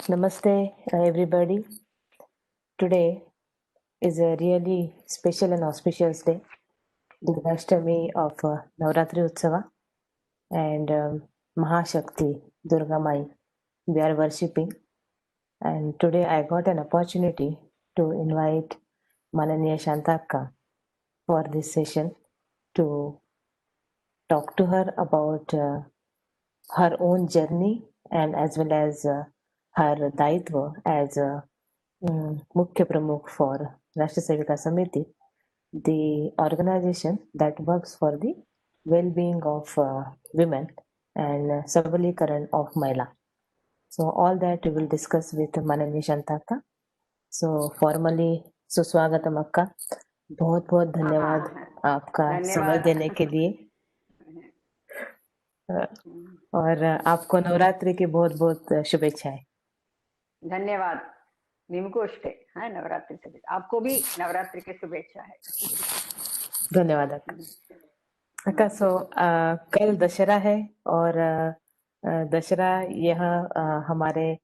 Namaste, everybody. Today is a really special and auspicious day, Durgashtami of Navratri Utsava and Mahashakti Durga Mai. We are worshipping, and today I got an opportunity to invite Mananiya Shantakka for this session to talk to her about her own journey and as well as her daitva as a Mukhya Pramukh for Rashtra Sevika Samiti, the organization that works for the well-being of women and Sabalikaran of Mahila. So all that we will discuss with Manani Shantaka. So formally सुस्वागतम अक्का, बहुत बहुत धन्यवाद आपका समय देने के लिए और आपको नवरात्रि की बहुत बहुत शुभेच्छाएं। धन्यवाद। निमको अष्टे हाँ नवरात्रि से आपको भी नवरात्रि की शुभेच्छा है। धन्यवाद अक्का। सो कल दशहरा है और दशहरा यह हमारे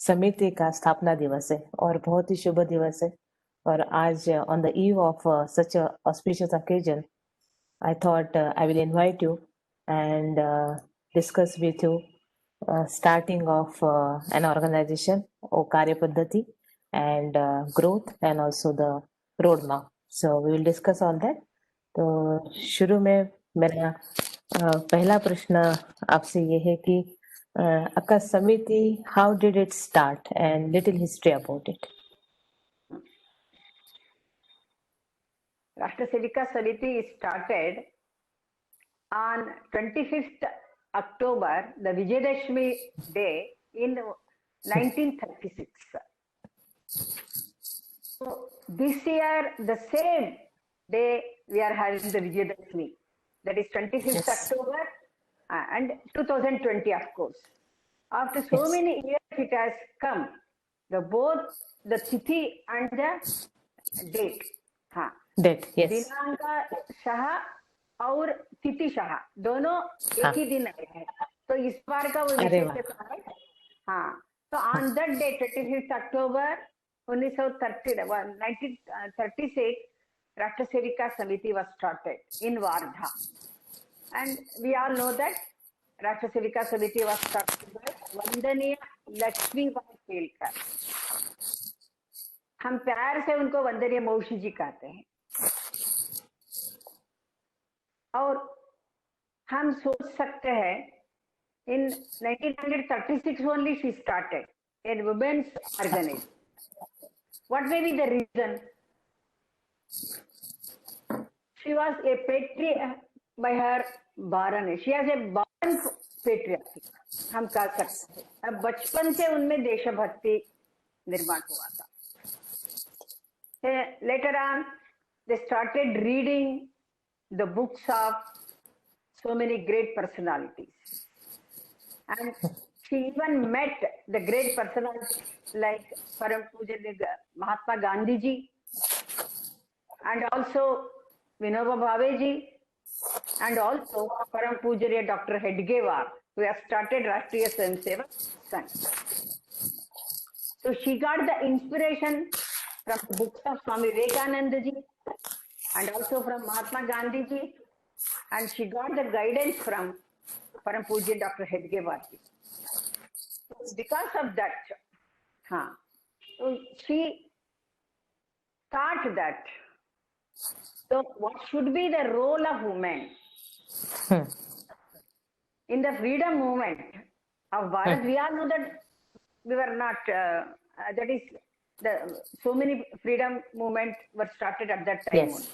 समिति का स्थापना दिवस है और बहुत ही शुभ दिवस है और आज on the eve of such a auspicious occasion I thought I will invite you and discuss with you starting of an organization or Karya Paddhati and growth and also the roadmap. So we will discuss all that. तो शुरू में मेरा पहला प्रश्न आपसे ये है कि अक्का समिति how did it start and little history about it. Rashtra Sevika Samiti started on 25th October, the Vijayadashmi day in 1936. So this year, the same day we are having the Vijayadashmi, that is 25th Yes. October and 2020, of course. After so Yes. many years it has come, both the tithi and the date. हाँ, That yes. दिनांक शाह और तिथि शाह दोनों एक ही दिन आए हैं, तो इस बार का वो विशेषता है। हाँ, तो ऑन दैट डे 25 अक्टूबर 1936 राष्ट्र सेविका समिति was started in Wardha, and we all know that राष्ट्र सेविका समिति was started by वंदनीय लक्ष्मीबाई केलकर। हम प्यार से उनको वंदनीय मौसी जी कहते हैं और हम सोच सकते हैं in 1936 only she started a women's organization. What may be the reason? She was a patriot by her born. She has a born patriarchy. हम कह सकते हैं अब बचपन से उनमें देशभक्ति निर्माण हुआ था। Later on, they started reading the books of so many great personalities, and she even met the great personalities like Param Pujya Mahatma Gandhi ji, and also Vinoba Bhave ji, and also Param Pujya Dr. Hedgewar, who has started Rashtriya Swayamsevak Sangh. So she got the inspiration from the books of Swami Vivekananda ji and also from Mahatma Gandhi ji, and she got the guidance from Param Pujya Dr. Hedgewar ji. So because of that, so she thought that, so what should be the role of women in the freedom movement of Bharat? We all know that we were not, that is, so many freedom movements were started at that time. Yes.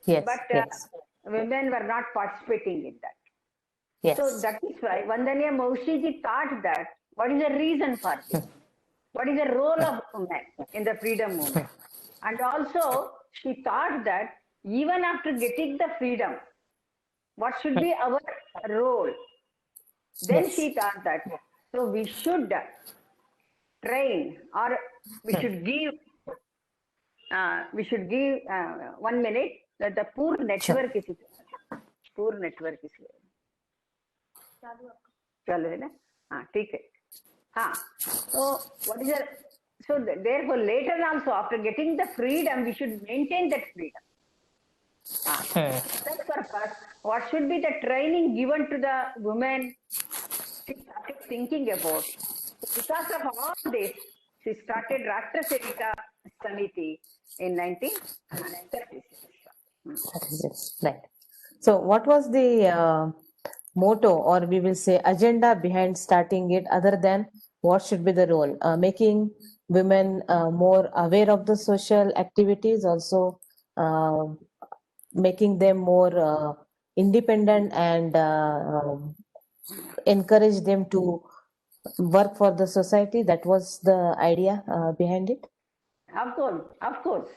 Yes. But Yes. women were not participating in that. Yes. So that is why Vandaniya Maushi ji thought that what is the reason for this? What is the role of women in the freedom movement? And also she thought that even after getting the freedom, what should be our role? Then Yes. she thought that, so we should train, or we should give 1 minute that the poor network is चलो है ना, हाँ ठीक है। So what is the, so therefore later also after getting the freedom, we should maintain that freedom. For that purpose, what should be the training given to the women? She started thinking about. So because of all this, she started Rashtra Sevika Samiti in 1936. Right. So, what was the motto, or we will say agenda behind starting it, other than what should be the role? Making women more aware of the social activities, also uh, making them more independent, and encourage them to work for the society. That was the idea behind it. Of course.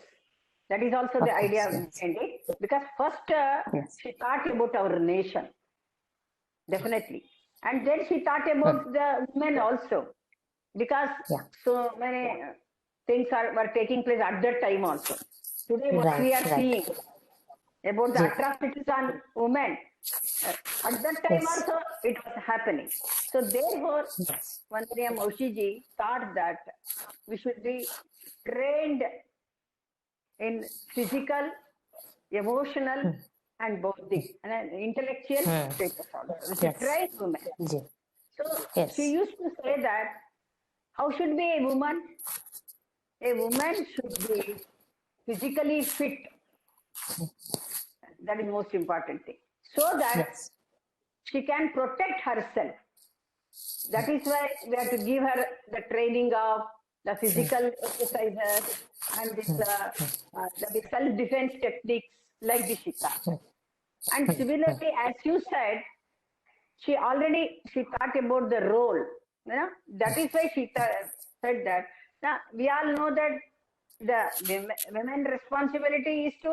That is also the Of course, idea yes. behind it. Because first Yes. she thought about our nation, definitely. And then she thought about the women also. Because Yeah. so many things were taking place at that time also. Today, what we Right, are right. seeing about the Ji. atrocities on women, at that time Yes. also it was happening. So therefore, Yes. Vandana Maushiji thought that we should be trained in physical, emotional, and bodic and an intellectual status also. We should Yes. train women. Ji. So she Yes. used to say that how should be a woman? A woman should be physically fit. That is most important thing. So that Yes. she can protect herself. That is why we have to give her the training of the physical exercises and the self-defense techniques like the Shita. And similarly, as you said, she thought about the role. You know, that is why she said that. Now we all know that the women responsibility is to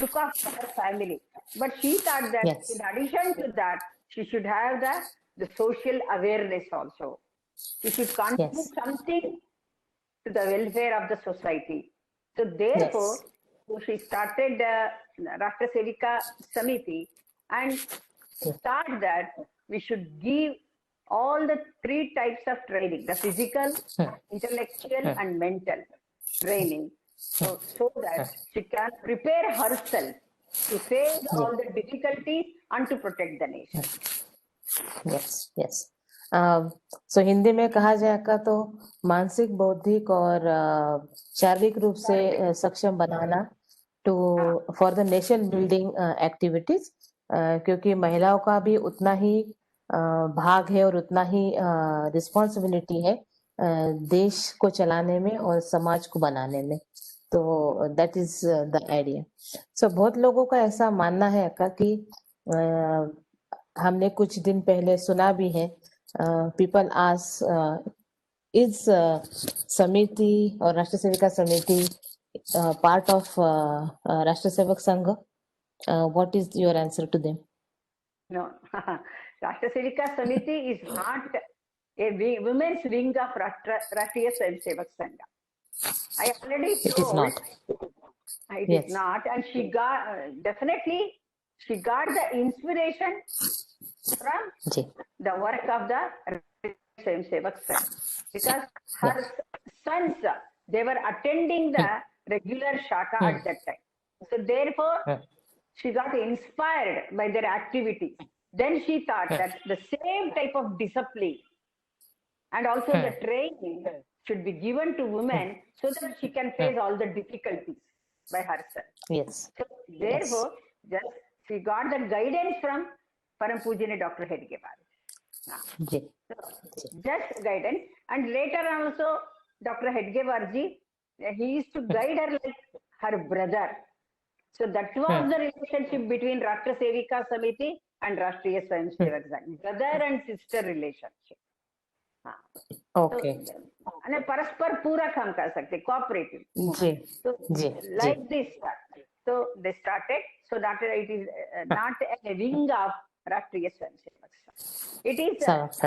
look after her family, but she thought that in Yes. addition to that, she should have the social awareness also. She should contribute Yes. something to the welfare of the society. So Yes. therefore, so she started Rashtra Sevika Samiti, and she thought that we should give all the three types of training: the physical, intellectual, and mental training, so that she can prepare herself to face जी. all the difficulties and to protect the nation. Yes, yes. So Hindi में कहा जाएगा तो मानसिक, बौद्धिक और शारीरिक रूप से सक्षम बनाना to for the nation building activities, क्योंकि महिलाओं का भी उतना ही भाग है और उतना ही रिस्पॉन्सिबिलिटी है देश को चलाने में और समाज को बनाने में। तो दैट इज द आइडिया। सो बहुत लोगों का ऐसा मानना है अक्का कि हमने कुछ दिन पहले सुना भी है, पीपल आस इज समिति और राष्ट्र सेविका समिति part of Rashtra Sevak Sangh? What is your answer to them? No, Rashtra Sevika Samiti is not a women's wing of Rashtriya Swayamsevak Sangha. I already It is told not. it Yes. is not, and she got definitely she got the inspiration from ji. the work of the Swayamsevak Sangha, because her Yes. sons they were attending the regular shaka at that time. So therefore, she got inspired by their activities. Then she thought that the same type of discipline and also the training should be given to women so that she can face all the difficulties by herself. Yes. So therefore, just she got the guidance from Param Pujani Dr. Hedgewar. Ji. Just guidance, and later also Dr. Hedgewar ji, he used to guide her like her brother. So that was the relationship between Rashtra Sevika Samiti and Rashtriya Swayamsevak Sangh, brother and sister relationship. Okay. and परस्पर पूरक हम कर सकते, cooperative. Ji. So ji. like this, so they started. So that it is not a wing of Rashtriya Swayamsevak Sangh. It is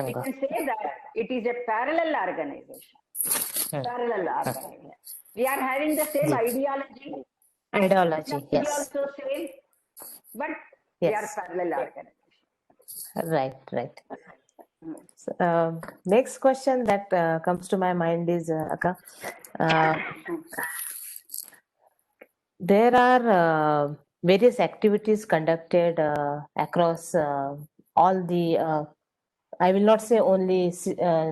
we can say that it is a parallel organization. Parallel organization. We are having the same ideology. Ideology. We Yes. also same, but we are Yes. parallel organization. Right. Right. Next question that comes to my mind is, Akka, there are various activities conducted across all the, I will not say only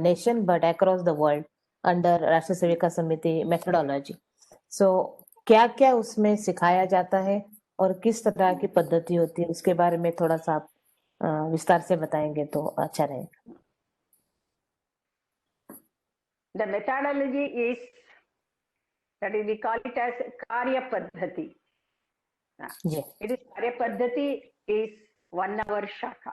nation, but across the world under राष्ट्रीय सेविका समिति methodology. So क्या क्या उसमें सिखाया जाता है और किस तरह की पद्धति होती है, उसके बारे में थोड़ा सा आप विस्तार से बताएंगे तो अच्छा रहेगा. The methodology is, that is, we call it as Karya Paddhati. Yeah. It is Karya Paddhati is 1 hour shaka.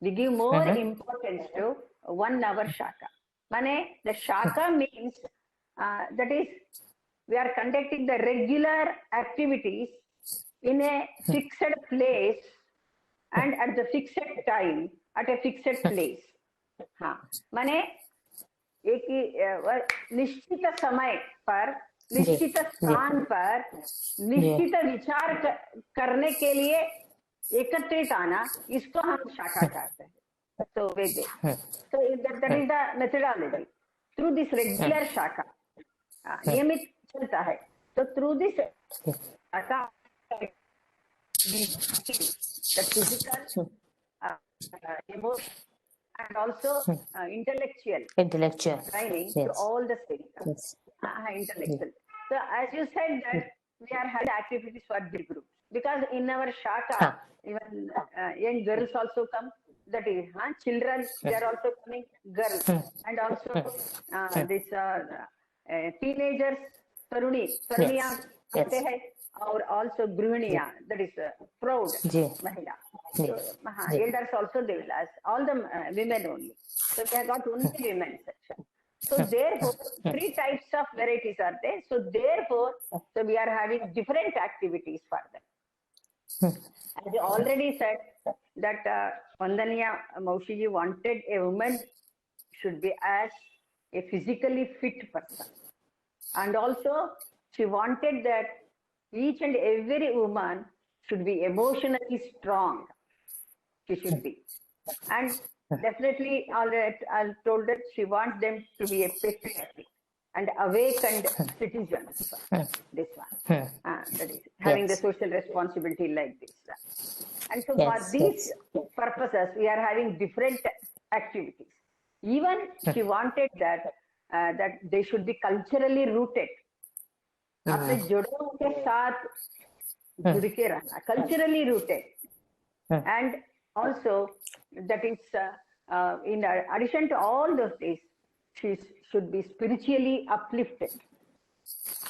We give more importance to 1 hour shaka. Mane, the shaka means that is, we are conducting the regular activities in a fixed place and at the fixed time at a fixed place. हाँ, माने एक निश्चित समय पर, निश्चित स्थान पर, निश्चित विचार करने के लिए एकत्रित आना, इसको हम शाखा कहते हैं. So Vedic. So that is the methodology. Through this regular shaka, नियमित चलता है. So through this shaka, the physical, emotional, and also intellectual training to all the stages. Intellectual. So as you said that we are having activities for the groups, because in our shaka, even young girls also come. That is, children, they are also coming, girls, and also this teenagers, Taruniya, or also Grihaniya, that is proud Mahila. So, elders also they will ask, all the women only. So they have got only women section. So therefore, 3 types of varieties are there. So therefore, so we are having different activities for them. As you already said, that Vandaniya Maushiji wanted a woman should be as a physically fit person. And also, she wanted that each and every woman should be emotionally strong. She should be. And definitely, I told that she wants them to be a patriotic and awakened citizens. This one. That is, having the social responsibility like this. And so for these purposes, we are having different activities. Even she wanted that that they should be culturally rooted. अपने जड़ों के साथ जुड़ के रहना, culturally rooted. And also that is in addition to all those things, she should be spiritually uplifted.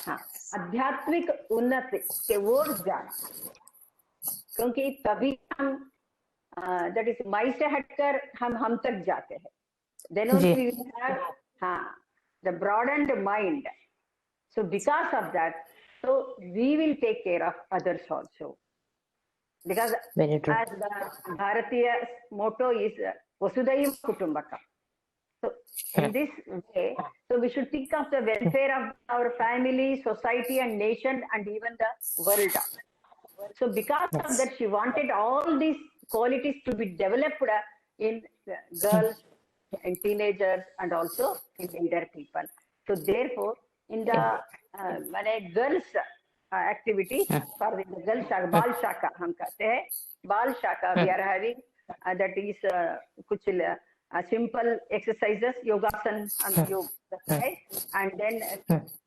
आध्यात्मिक उन्नति के ओर जाना, क्योंकि तभी हम that is माई से हटकर हम तक जाते हैं. Then only we will have the broadened mind. So because of that, so we will take care of others also. Because as the Bharatiya motto is Vasudhaiva Kutumbakam. So in this way, so we should think of the welfare of our family, society and nation and even the world. So because of that, she wanted all these qualities to be developed in girls and teenagers and also in elder people. So therefore, in the girls activity for the girl shaka, Bal Shaka, हम कहते हैं, Bal Shaka, we are having that is कुछ simple exercises, yogasan हम योग करते हैं, and then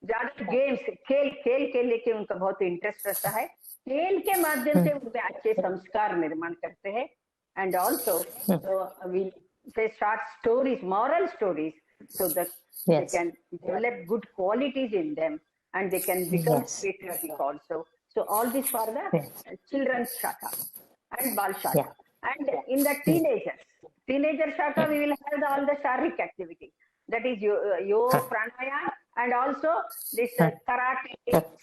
ज्यादा games, खेल के लेके उनका बहुत इंटरेस्ट रहता है. खेल के माध्यम से उनमें अच्छे संस्कार निर्माण करते हैं. And also we say short stories, moral stories, so that they can develop good qualities in them and they can become patriotic also. So all this for the children's shaka and Bal shaka. And in the teenager shaka, we will have all the sharik activity. That is yoga, pranayama, and also this karate,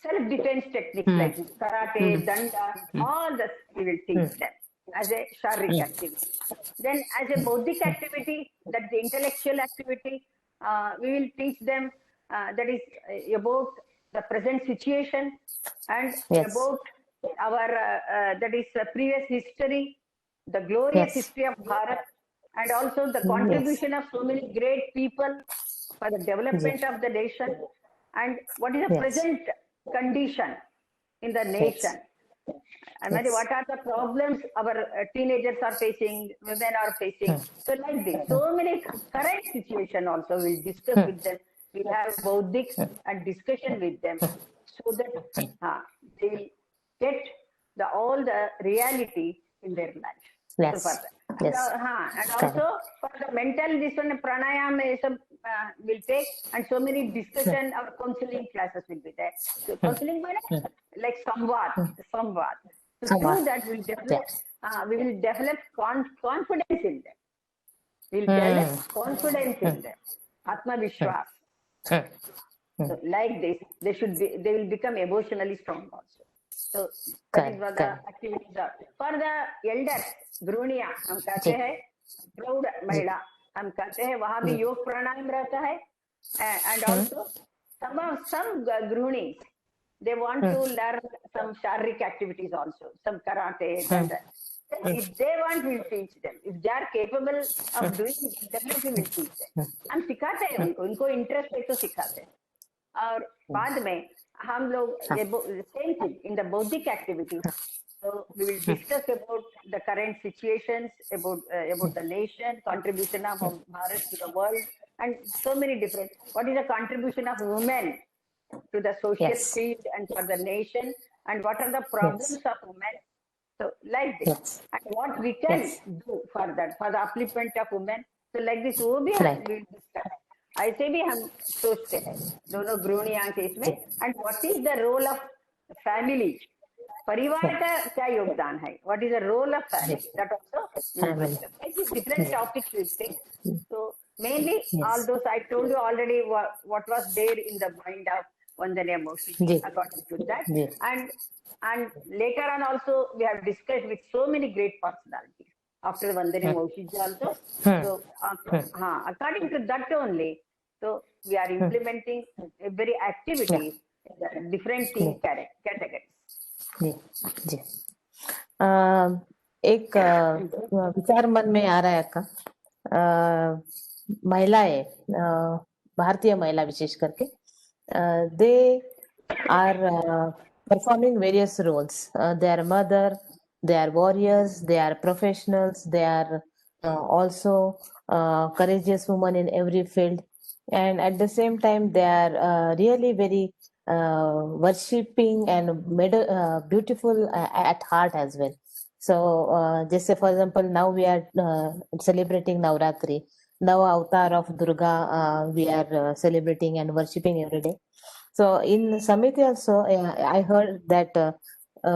self-defense techniques like karate, danda, all this we will teach them as a sharik activity. Then as a bodhic activity, that's the intellectual activity, we will teach them that is about the present situation and about our that is previous history, the glorious history of Bharat, and also the contribution of so many great people for the development of the nation, and what is the Yes. present condition in the nation. And Yes. what are the problems our teenagers are facing, women are facing. So like this, so many current situation also we'll discuss with them. We'll have bauddhic and discussion with them so that they will get all the reality in their life. Yes. So for that. Yes. And also for the mental, this one pranayama will take, and so many discussion or counseling classes will be there. So counseling like samvad. So through that we will develop confidence in them. We'll develop confidence in them. Atma Vishwas. So like this, they will become emotionally strong also. So that is what the activities are. For the elders, Gruniya, हम कहते हैं proud महिला, हम कहते हैं वहाँ भी योग प्राणायाम रहता है, and also some Grunis, they want to learn some sharik activities also, some karate and if they want, we'll teach them. If they are capable of doing it, definitely we'll teach them. हम सिखाते हैं उनको interest है तो सिखाते हैं. और बाद में हम लोग same thing in the bauddhic activities. So we will discuss about the current situations, about the nation, contribution of Bharat to the world, and so many different. What is the contribution of women to the social field and for the nation, and what are the problems of women? So like this, and what we can do for that, for the upliftment of women. So like this, वो भी हम will discuss. ऐसे भी हम सोचते हैं दोनों गृहिणियां के इसमें. And what is the role of family, परिवार का क्या योगदान है, what is the role of family, that also different topics will take. So mainly all those I told you already what was there in the mind of Vandana Moshi according to that. And later on also we have discussed with so many great personalities after Vandana Moshi also. So according to that only, so we are implementing every activity in the different team categories. जी. एक विचार मन में आ रहा है अक्का, महिलाएं, भारतीय महिला विशेष करके, they are performing various roles. They are mother, they are warriors, they are professionals, they are also courageous women in every field, and at the same time they are really very worshipping and beautiful at heart as well. So just say for example, now we are celebrating Navratri, now avatar of Durga, we are celebrating and worshipping every day. So in Samiti also, I heard that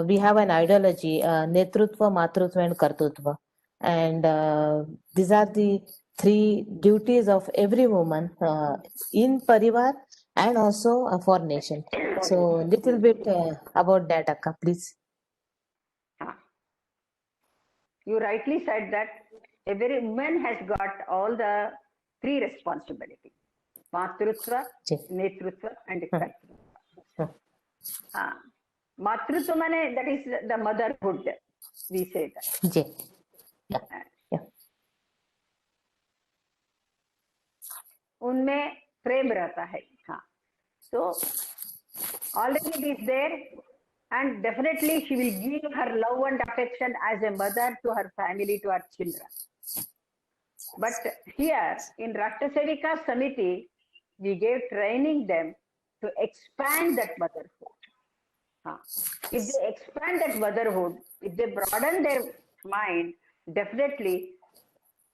we have an ideology, Netrutva, Matrutva and Kartutva. And these are the three duties of every woman in Parivar and also for nation. So little bit about that, Akka, please. You rightly said that every woman has got all the three responsibilities: Matrutva, Netrutva, and Kartrutva. Matrutva mane, that is the motherhood, we say that. उनमें प्रेम रहता है. So already it is there, and definitely she will give her love and affection as a mother to her family, to her children. But here in Rashtrasevika Samiti, we gave training them to expand that motherhood. If they expand that motherhood, if they broaden their mind, definitely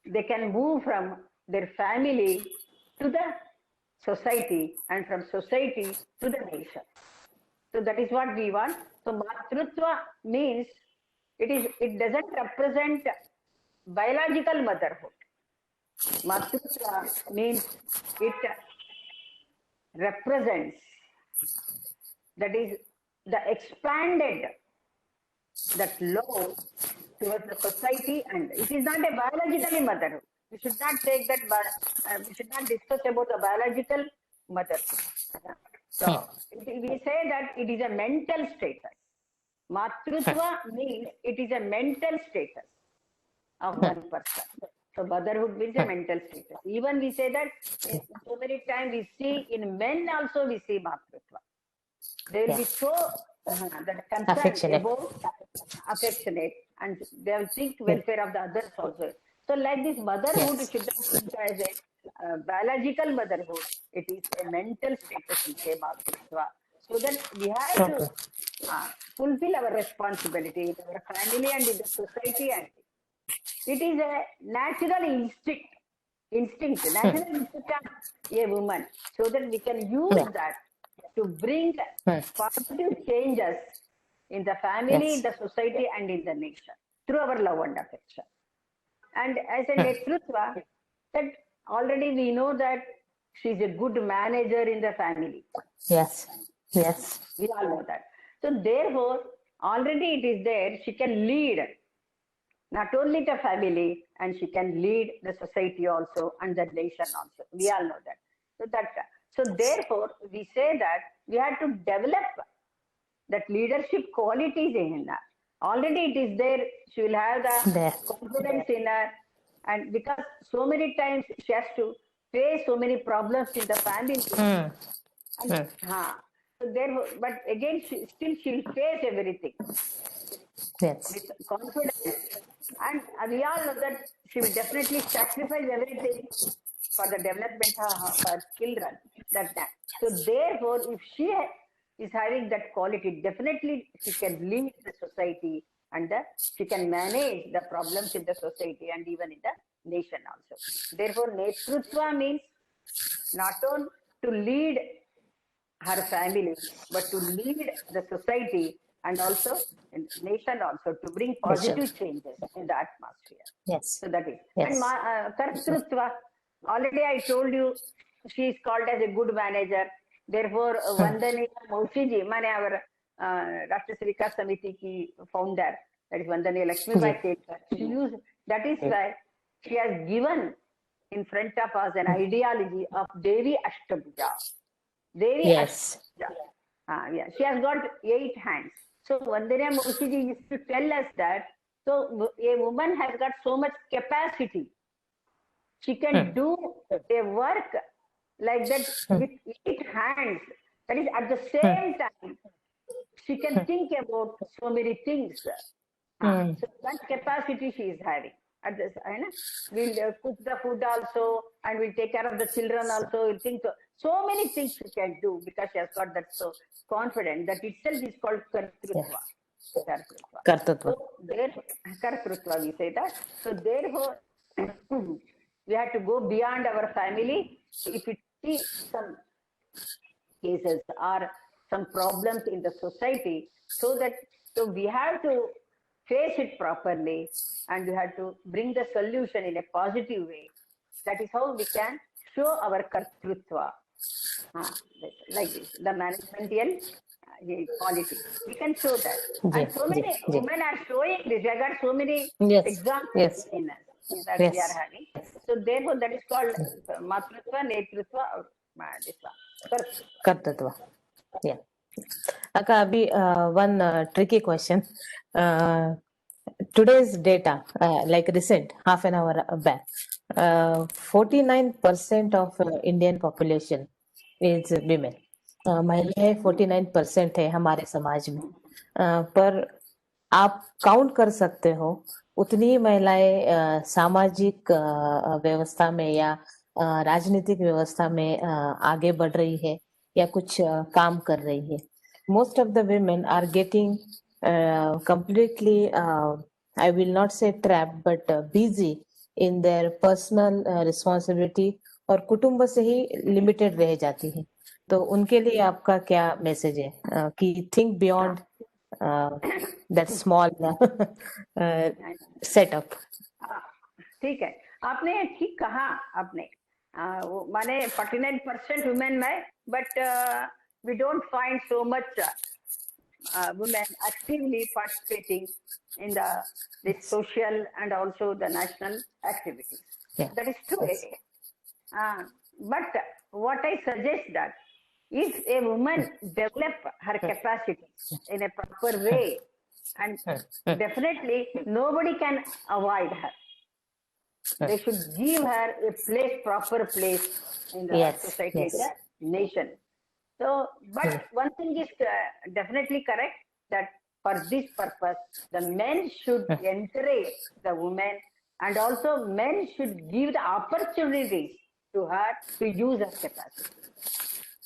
they can move from their family to the society, and from society to the nation. So that is what we want. So Matrutva means it doesn't represent biological motherhood. Matrutva means it represents, that is the expanded, that love towards the society, and it is not a biologically motherhood. We should not take that, we should not discuss about the biological motherhood. So we say that it is a mental status. Matrutva means it is a mental status of one person. So motherhood means a mental status. Even we say that so many times we see in men also we see matrutva. They will be Yes. so that concerned Affectionate. about affectionate, and they will think welfare of the others also. So like this motherhood Yes. should not think as a biological motherhood. It is a mental status we say matrutva. So that we have to Okay. fulfill our responsibility in our family and in the society, and it is a natural natural instinct of a woman, so that we can use Yeah. that to bring Hmm. positive changes in the family, in Yes. the society, and in the nation through our love and affection. And as a Hmm. Netrutva, that already we know that she's a good manager in the family. Yes. Yes. We all know that. So therefore, already it is there. She can lead not only the family, and she can lead the society also and the nation also. We all know that. So therefore, we say that we have to develop that leadership qualities in her. Already it is there. She will have the There. confidence in her, and because so many times she has to face so many problems in the family, Hmm. and Hmm. so therefore, but again, still she will face everything Yes. with confidence. And we all know that she will definitely sacrifice everything for the development of her children. That. So therefore, if she is having that quality, definitely she can lead the society, and she can manage the problems in the society and even in the nation also. Therefore, Netrutva means not only to lead her family, but to lead the society and also in the nation also, to bring Nation. positive changes in the atmosphere. Yes. So that is. And Yes. Kartrutva, already I told you, she is called as a good manager. Therefore, Hmm. Vandaniya Maushiji, our Rashtra Vikas Samiti ki founder, that is Vandaniya Lakshmi Ji. Bai Kelkar. She used, that is why she has given in front of us an ideology of Devi Ashtabhuja. Devi Yes. Ashtabhuja. Yeah, she has got 8 hands. So Vandana Moshiji used to tell us that so a woman has got so much capacity. She can Hmm. do a work like that Hmm. with 8 hands. That is at the Hmm. same time she can think about so many things. Hmm. So that capacity she is having. At this, we'll cook the food also, and we'll take care of the children also. We'll think so many things she can do because she has got that so confident. That itself is called Yes. kartrutva. Kartrutva. Kartatva. So there, kartrutva we say that. So therefore, we have to go beyond our family. If we see some cases or some problems in the society, so that so we have to face it properly, and we have to bring the solution in a positive way. That is how we can show our kartrutva. Like this, the managerial quality. We can show that. Ji. And so Ji. many Ji. women are showing this. I got so many Yes. examples Yes. in us that we are Yes. having. So therefore, that is called matrutva, netrutva, or this one. Kartrutva. Kartatva. Yeah. Akka, abhi, one tricky question. Uh, Today's data, like recent, half an hour back, 49% of Indian population is women. महिलाएं 49% है हमारे समाज में, पर आप count कर सकते हो उतनी ही महिलाएं सामाजिक व्यवस्था में या राजनीतिक व्यवस्था में आगे बढ़ रही है या कुछ काम कर रही है. Most of the women are getting completely, I will not say trapped, but busy in their personal responsibility और कुटुंब से ही लिमिटेड रह जाती है. तो उनके लिए आपका क्या मैसेज है कि think beyond that small setup. ठीक है, आपने ठीक कहा. आपने वो माने 49% वुमेन में, but we don't find so much women actively participating in the social and also the national activities. Yeah. That is true. Yes. But what I suggest that if a woman develop her capacity in a proper way, and definitely nobody can avoid her. they should give her a place, proper place in the Yes, society, yes. the nation. So, but one thing is definitely correct, that for this purpose, the men should encourage the women, and also men should give the opportunities to her to use her capacity.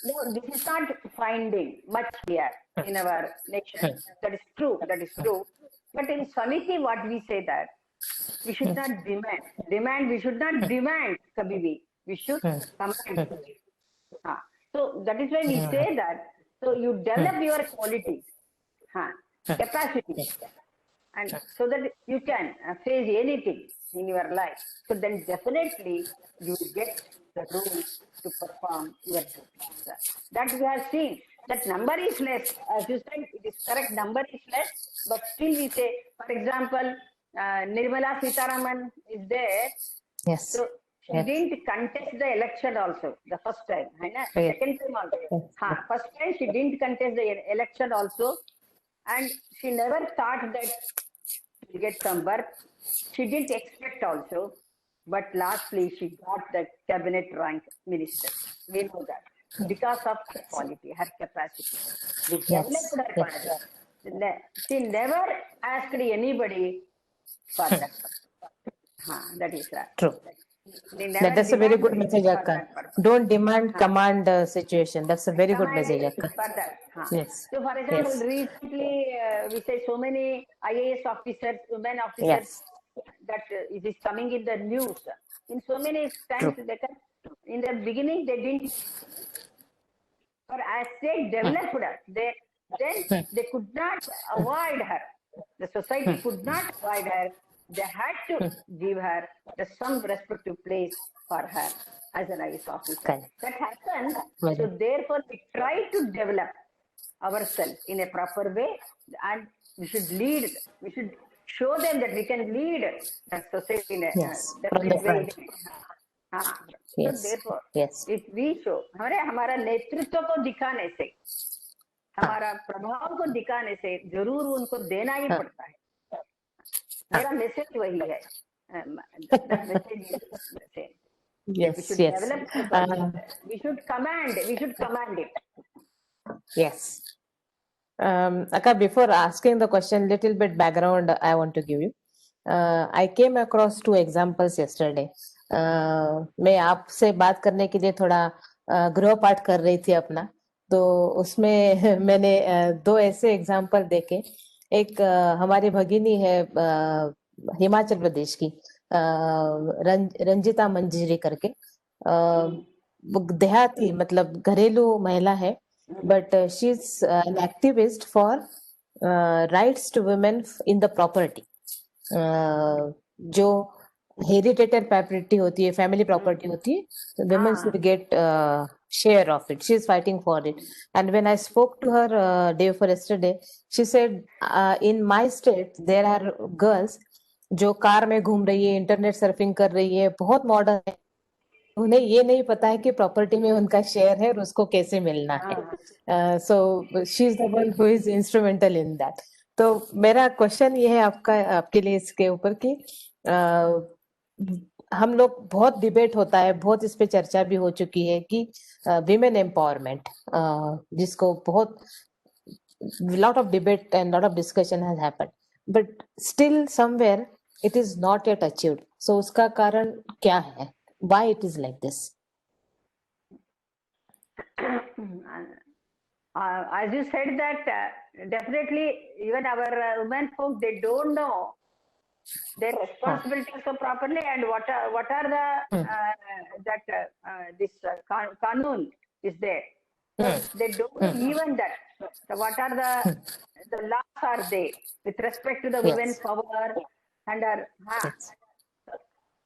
No, this is not finding much here in our nation. That is true. That is true. But in Samiti, what we say that we should not demand. Demand. We should not demand, Kabhi. We should command. हाँ, so that is why we say that. So you develop your quality, capacity, and so that you can face anything in your life. So then definitely you will get the room to perform your duties. That we have seen. That number is less. As you said, it is correct. Number is less, but still we say, for example, Nirmala Sitaraman is there. Yes. So she Yes. didn't contest the election also the first time. Yes. Second time also. Yes. First time she didn't contest the election also, and she never thought that she'll get some work. She didn't expect also, but lastly she got the cabinet rank minister. We know that because of her quality, her capacity. We developed her quality. She never asked anybody for that. That is right. True. They never That's a very good demanded message, for Akka. that purpose. Don't demand, command situation. That's a very good message, Commanded Akka. for that. Yes. So, for example, Yes. recently we say so many IAS officers, women officers, Yes. that it is coming in the news. In so many times, True. in the beginning they didn't, or as they developed her, then they could not avoid her. The society could not avoid her. They had to give her some respective place for her as an IAS officer. Correct. That happened. Very. So therefore, we try to develop ourselves in a proper way, and we should lead. We should show them that we can lead the society in a Yes. From the definite way. front. हाँ, Yes. So therefore, Yes. if we show, हमारा नेतृत्व को दिखाने से, हमारा प्रभाव को दिखाने से जरूर उनको देना ही पड़ता है. मेरा मैसेज वही है. That message is the same. Yes. We should Yes. develop the quality. We should command. We should command it. Yes. Akka, before asking the question, little bit background I want to give you. I came across two examples yesterday. मैं आपसे बात करने के लिए थोड़ा गृहपाठ कर रही थी अपना, तो उसमें मैंने दो ऐसे एग्जाम्पल देखे. एक हमारी भगिनी है हिमाचल प्रदेश की, रंजिता मंजीरी करके. वो देहाती मतलब घरेलू महिला है, but she's an activist for rights to women in the property. जो हेरिटेटेड प्रॉपर्टी होती है, फैमिली प्रॉपर्टी होती है, women should get share of it. She is fighting for it. And when I spoke to her day before yesterday, she said in my state there are girls जो car में घूम रही है, internet surfing कर रही है, बहुत modern है, उन्हें ये नहीं पता है कि प्रॉपर्टी में उनका शेयर है और उसको कैसे मिलना है. So she is the one who is instrumental in that. तो मेरा क्वेश्चन ये है आपके लिए इसके ऊपर कि हम लोग बहुत डिबेट होता है, बहुत इस पे चर्चा भी हो चुकी है कि विमेन एम्पावरमेंट, जिसको बहुत lot of debate and lot of discussion has happened, but still somewhere it is not yet achieved. So उसका कारण क्या है? Why it is like this? As you said that definitely even our women folk, they don't know their responsibilities so properly, and what are the this kanun is there. So they don't even that. So what are the laws are there with respect to the women's power and her,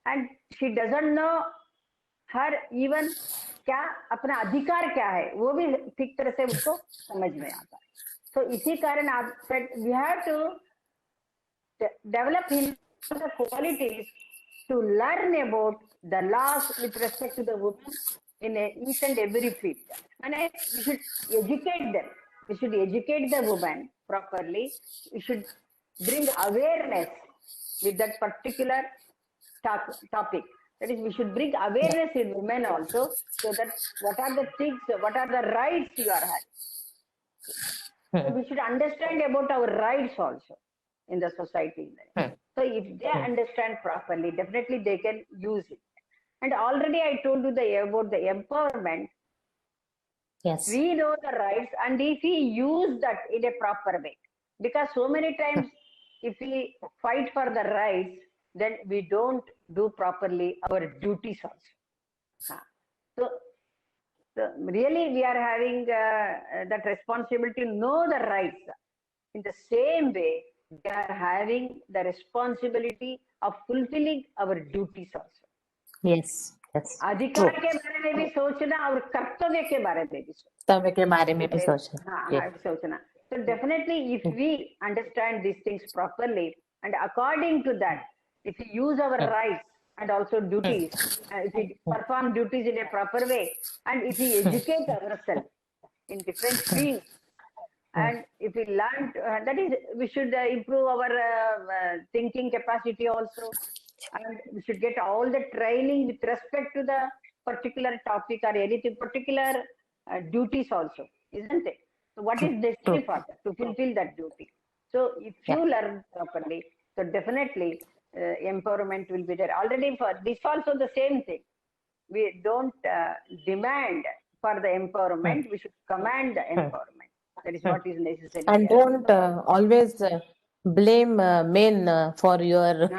and she doesn't know her even क्या अपना अधिकार क्या है, वो भी ठीक तरह से उसको समझ में आता है. तो इसी कारण आप said we have to develop him the qualities to learn about the laws with respect to the women in each and every field. And we should educate them. We should educate the women properly. We should bring awareness with that particular topic. That is, we should bring awareness in women also, so that what are the things, what are the rights you are having. So we should understand about our rights also in the society. So if they understand properly, definitely they can use it. And already I told you about the empowerment. Yes. We know the rights, and if we use that in a proper way, because so many times if we fight for the rights, then we don't do properly our duties also. So really we are having that responsibility to know the rights. In the same way, we are having the responsibility of fulfilling our duties also. Yes. Yes. अधिकार True. के बारे में भी सोचना और कर्तव्य के बारे में भी सोचना. कर्तव्य के बारे में भी सोचना. हाँ, सोचना. So definitely, if we understand these things properly, and according to that, if we use our rights and also duties, if we perform duties in a proper way, and if we educate ourselves in different fields, and if we learn, that is, we should improve our thinking capacity also, and we should get all the training with respect to the particular topic or anything, particular duties also, isn't it? So what is necessary for that, to fulfill that duty? So if you learn properly, so definitely empowerment will be there. Already for this also the same thing. We don't demand for the empowerment, we should command the empowerment. That is what is necessary. And don't always blame men for your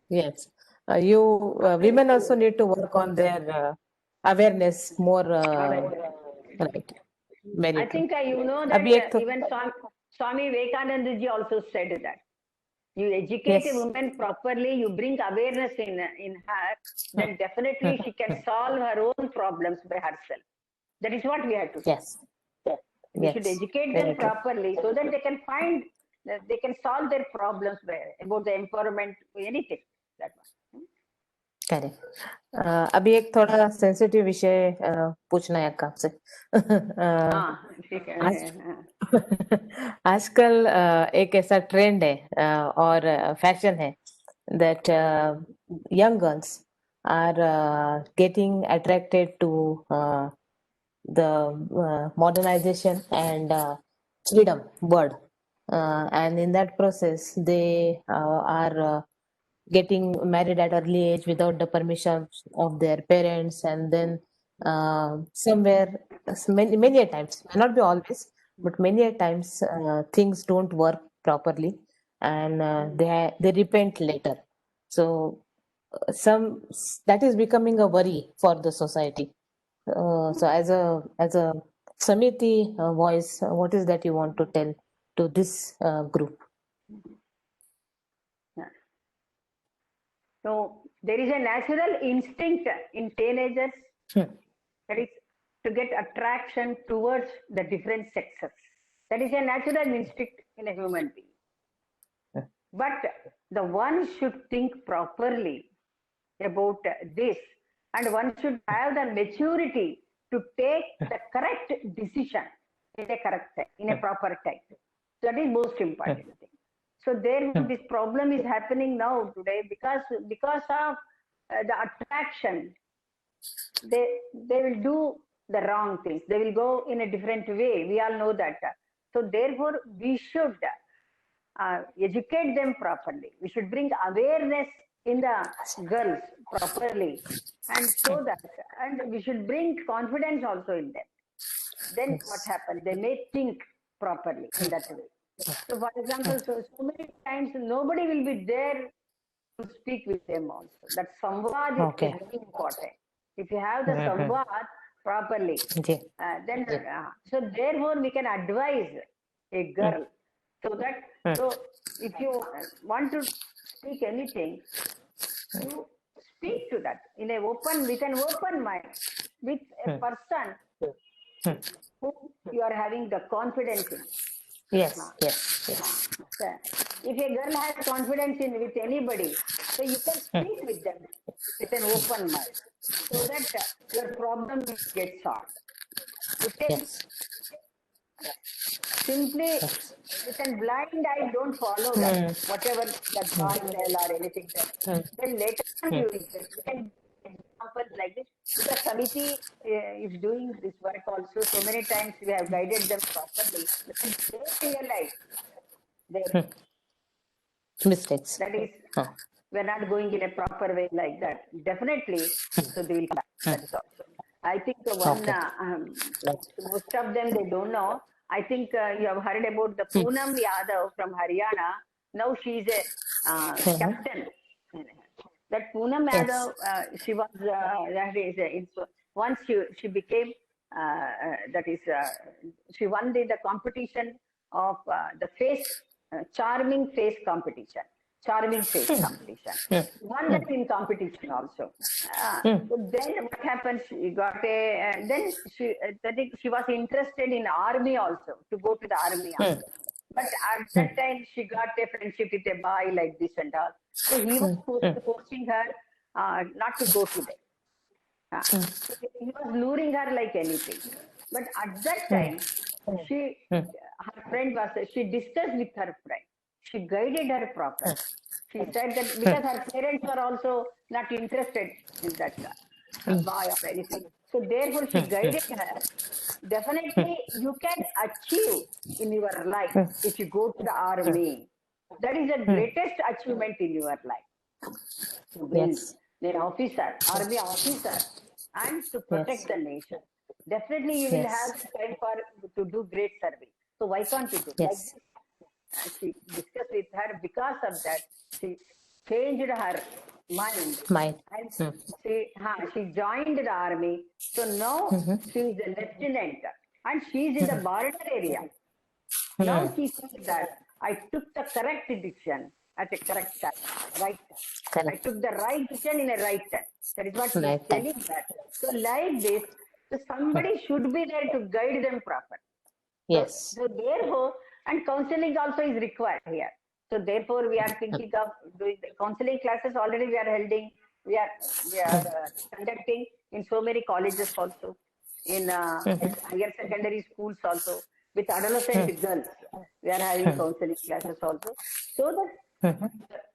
yes. You women also need to work on their awareness more. Right. Very I true. think you know that even Swami Vivekananda ji also said that. You educate a woman properly, you bring awareness in her, then definitely she can solve her own problems by herself. That is what we have to do. Yes. We should educate them properly so that they can find, they can solve their problems about the empowerment, anything. That one. Correct. अभी एक थोड़ा sensitive विषय पूछना है आपसे. आजकल एक ऐसा ट्रेंड है और फैशन है that young girls are getting attracted to the modernization and freedom word, and in that process they are getting married at early age without the permission of their parents, and then somewhere many a times, may not be always, but many a times things don't work properly, and they repent later. So some that is becoming a worry for the society. So as a Samiti voice, what is that you want to tell to this group? So there is a natural instinct in teenagers, that is to get attraction towards the different sexes. That is a natural instinct in a human being. But the one should think properly about this, and one should have the maturity to take the correct decision in a proper time. So that is most important thing. So this problem is happening now today because of the attraction. They will do the wrong things. They will go in a different way. We all know that. So therefore, we should educate them properly. We should bring awareness in the girls properly, and so that, and we should bring confidence also in them. Then what happens? They may think properly in that way. So, for example, so many times nobody will be there to speak with them also. That samvad is very important. If you have the samvad properly, then so therefore we can advise a girl so that, so if you want to speak anything, you speak to that in with an open mind, with a person who you are having the confidence in. Yes. If a girl has confidence with anybody, so you can speak with them with an open mind, so that your problem gets solved. Okay? simply with a blind eye don't follow that, whatever that God tell or anything that. Then later on you will get, we can examples like this, because Samiti is doing this work also. So many times we have guided them properly, but then they realize their Mistakes. that is, Huh. we're not going in a proper way like that. Definitely, so they will come back. That is also. I think one, Okay. Right. most of them they don't know. I think you have heard about the Poonam Yadav from Haryana. Now she's a captain. That Poonam Yes. Yadav, she was, that is, once she became, that is, she won the competition of the face, charming face competition. Charming face competition. Won that in competition also. So then what happened? She got a, then she, that is, she was interested in army also, to go to the army also. But at that time, she got a friendship with a boy like this and all. So he was forcing her not to go to them. So he was luring her like anything. But at that time, she, her friend was, she discussed with her friend. She guided her properly. She said that because her parents were also not interested in that boy or anything. So therefore, she guided her. Definitely, you can achieve in your life if you go to the army. That is the greatest achievement in your life, to build Yes. an officer, army officer, and to Yes. protect the nation. Definitely, you will have Yes. the time for to do great service. So why can't you do like Yes. this? She discussed with her. Because of that, she changed her mind, Mine. and she joined the army. So now she is a lieutenant, and she is in the border area. Now she says that I took the correct decision at a correct time, right time. I Correct. took the right decision in a right time. That is what she is Right time. telling that. So like this, so somebody should be there to guide them properly. Yes. So therefore, and counseling also is required here. So therefore, we are thinking of doing the counseling classes. Already we are holding, we are conducting in so many colleges also, in higher secondary schools also, with adolescent girls. We are having counseling classes also, so that the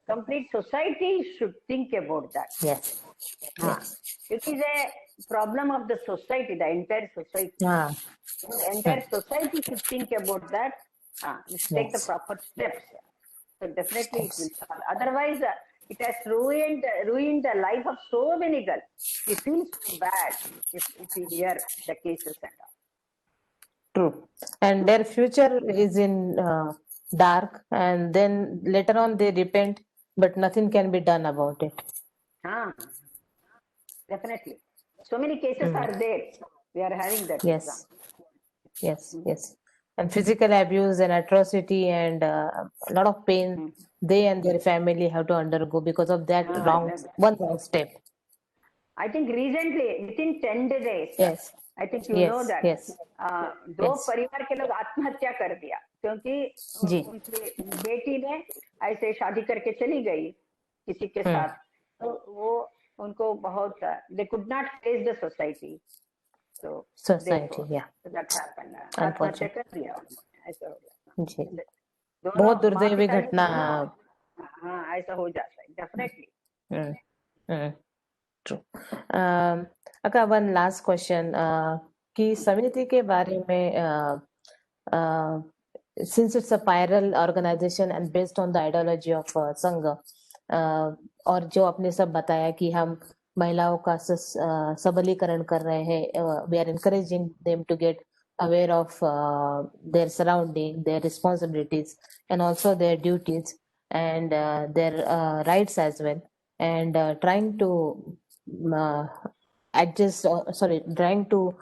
complete society should think about that. Yes. Yes. It is a problem of the society, the entire society. Ah. The entire society should think about that. We should take the Yes. proper steps. So definitely it will Yes. solve. Otherwise, it has ruined the life of so many girls. We feel so bad if we hear the cases and all. True. And their future is in dark, and then later on they repent, but nothing can be done about it. Ah, definitely. So many cases are there. We are having that Yes. example. Yes. Yes. And physical abuse and atrocity and a lot of pain they and their family have to undergo because of that wrong step. I think recently, within 10 days, Yes. I think you know Yes. that Yes. दो Yes. परिवार के लोग आत्महत्या कर दिया, क्योंकि जी. उनकी बेटी ने ऐसे शादी करके चली गई किसी के साथ, तो वो उनको बहुत, they could not face the society, so Society. therefore Yeah. that happened, आत्महत्या Unfortunate. कर दिया उन्होंने, ऐसा हो जी. गया दोनों बहुत माँ दुर्दैवी पिता घटना. दोनों, हाँ ऐसा हो जाता है डेफिनेटली. ट्रू. अका वन लास्ट क्वेश्चन कि समिति के बारे में since it's a parallel organization and based on the ideology of संघ, और जो आपने सब बताया कि हम महिलाओं का सबलीकरण कर रहे हैं, we are encouraging them to get aware of their surrounding, their responsibilities and also their duties and their rights as well, and trying to trying to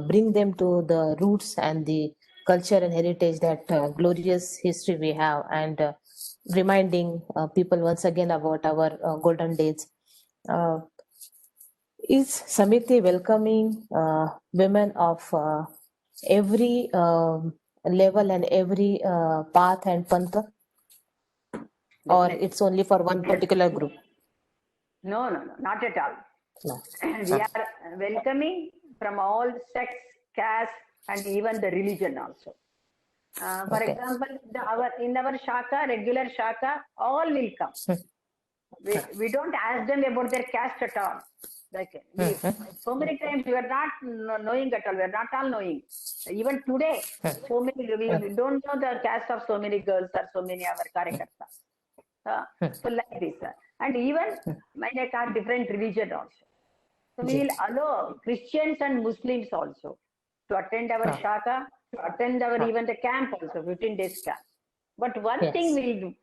bring them to the roots and the culture and heritage, that glorious history we have, and reminding people once again about our golden days. Is Samiti welcoming women of every level and every path and pantha, or Definitely. it's only for one particular group? No, not at all. No. We are welcoming from all sects, castes, and even the religion also. For Okay. example, in our shaka, regular shaka, all will come. We don't ask them about their caste at all. Like so many times we are not knowing at all. We are not all knowing. Even today, so many we don't know the caste of so many girls or so many our karyakartas. So like this, and even many are different religion also. So we will allow Christians and Muslims also to attend our shaka, to attend our even the camp also, 15 days camp. But one thing Yes. we'll do,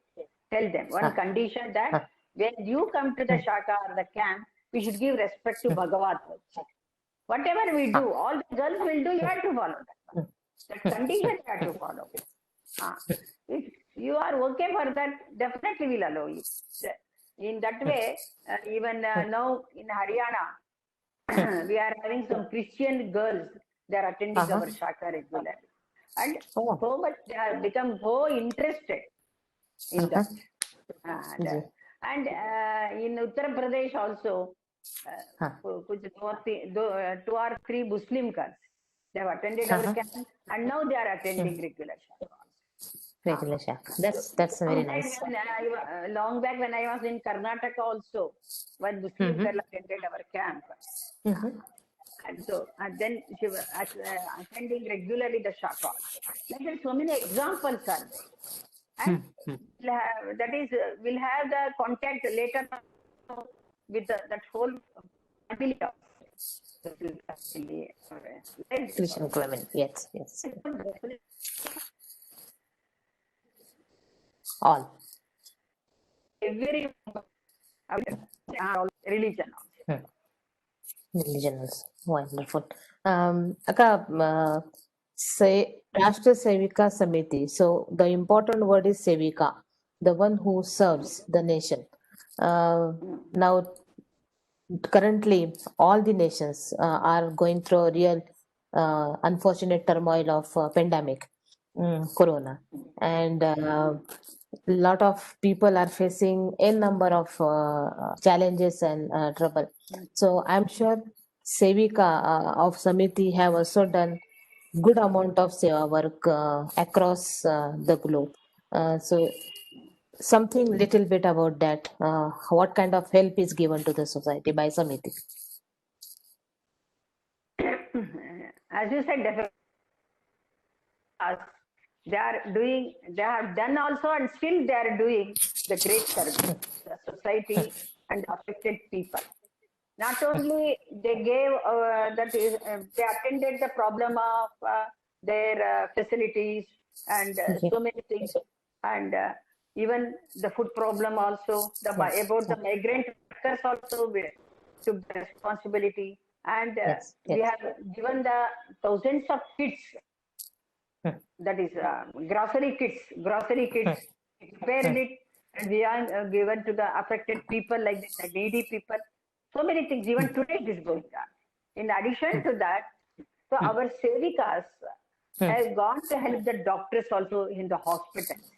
tell them, one condition that when you come to the shaka or the camp, we should give respect to Bhagavat also. Whatever we do, all the girls will do, you have to follow that. That condition you have to follow. If you are okay for that, definitely we'll allow you. In that way, even now in Haryana, we are having some Christian girls. They are attending our shaka regularly, and Oh. so much they have become so interested in that. And in Uttar Pradesh also, two or three Muslim girls, they have attended our camp, and now they are attending regular shaka. Regular shaka. That's very nice. Long back when I was in Karnataka also, one Muslim girl attended our camp. And then she was attending regularly the shaka also. Like there so many examples are there. And we'll have the contact later with that whole family of Christian women. Yes. All. Every religion also. Religion also. Wonderful. Akka, say Rashtra Sevika Samiti. So the important word is Sevika, the one who serves the nation. Now, currently, all the nations are going through a real unfortunate turmoil of pandemic, corona, and lot of people are facing a number of challenges and trouble. So I'm sure Sevika of Samiti have also done good amount of seva work across the globe. So something little bit about that. What kind of help is given to the society by Samiti? As you said, definitely they have done also, and still they are doing the great service, the society and affected people. Not only they gave they attended the problem of their facilities and so many things, and even the food problem also, about the migrant workers also we took the responsibility, and we have given the thousands of kits, that is grocery kits, prepared it, and we are given to the affected people like the needy people. So many things. Even today it is going on. In addition to that, so our Sevikas have gone to help the doctors also in the hospitals.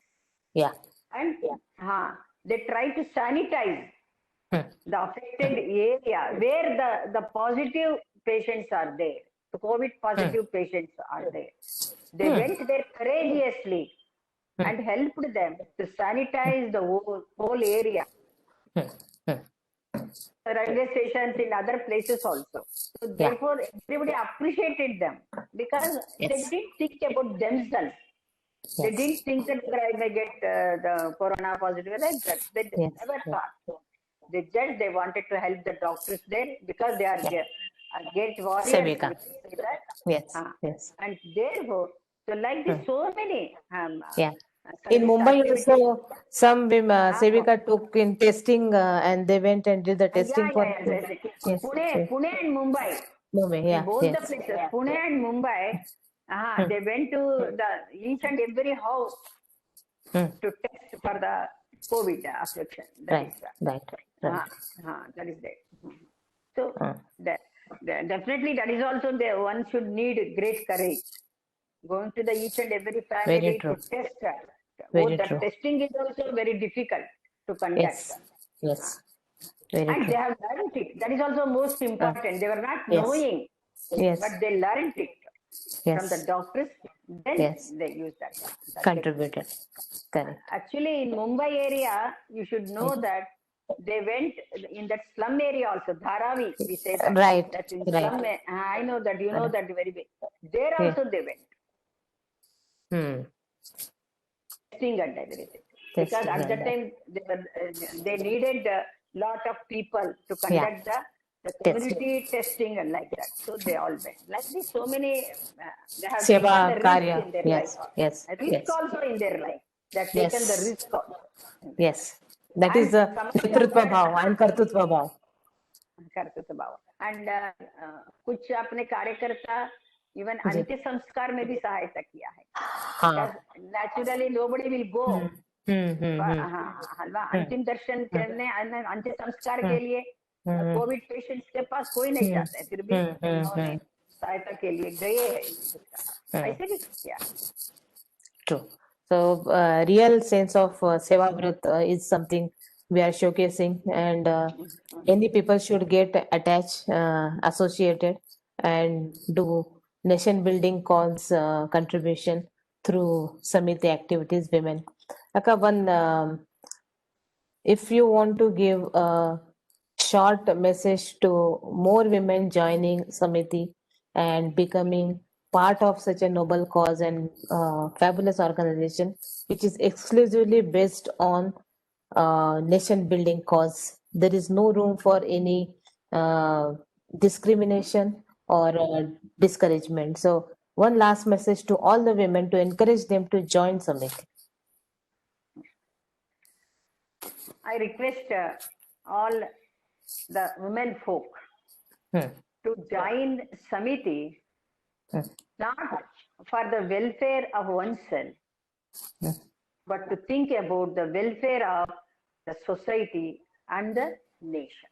Yeah. And they try to sanitize the affected area where the positive patients are there. The COVID positive patients are there. They went there courageously and helped them to sanitize the whole area. Railway stations in other places also. So therefore, everybody appreciated them because they didn't think about themselves. They didn't think that I may get the corona positive like that. They never thought. They wanted to help the doctors there because they are great warriors. Yes. And therefore, so like this, so many. In Mumbai also, some Sevika took in testing and they went and did the testing for. Pune and Mumbai. In both the places, Pune and Mumbai, they went to each and every house to test for the COVID affection. Right. That is there. So definitely that is also there. One should need great courage. Going to the each and every family to test. The testing is also very difficult to conduct. Yes. And they have learned it. That is also most important. They were not knowing, but they learned it from the doctors. then Yes. they use that. Contributed. Correct. Actually, in Mumbai area, you should know that they went in that slum area also, Dharavi, we say that. Right. That's in Right. slum. I know that, you know that very well. There Yeah. also they went, Hmm. testing and everything. Because Testing at that and time, they needed a lot of people to Yeah. conduct the Testing. community testing and like that. So they all went. Like this, so many, they have Seva taken the risk Karya. in their Yes. life. Yes. A risk Yes. also in their life. They have taken the Yes. risk also. Yes. That And is the some of Pitrutva them Bhav and Kartutva Bhav. कर्तृत्व भाव and कुछ अपने कार्यकर्ता even जी. अंत्य संस्कार में भी सहायता किया है हाँ. नेचुरली नोबडी विल गो हम्म. हलवा अंतिम दर्शन करने अंत्य संस्कार के हम्म. लिए हम्म. कोविड पेशेंट्स के पास कोई नहीं जाता है फिर भी उन्होंने हम्म. सहायता के लिए गए हैं उसका ऐसे भी किया True. So, real sense of Seva Vrat is something we are showcasing, and any people should get attached, associated, and do nation building cause contribution through Samiti activities, women. Aka, if you want to give a short message to more women joining Samiti and becoming part of such a noble cause and fabulous organization, which is exclusively based on nation building cause. There is no room for any discrimination or discouragement. So, one last message to all the women to encourage them to join Samiti. I request all the women folk Hmm. to join Samiti not for the welfare of oneself, but to think about the welfare of the society and the nation.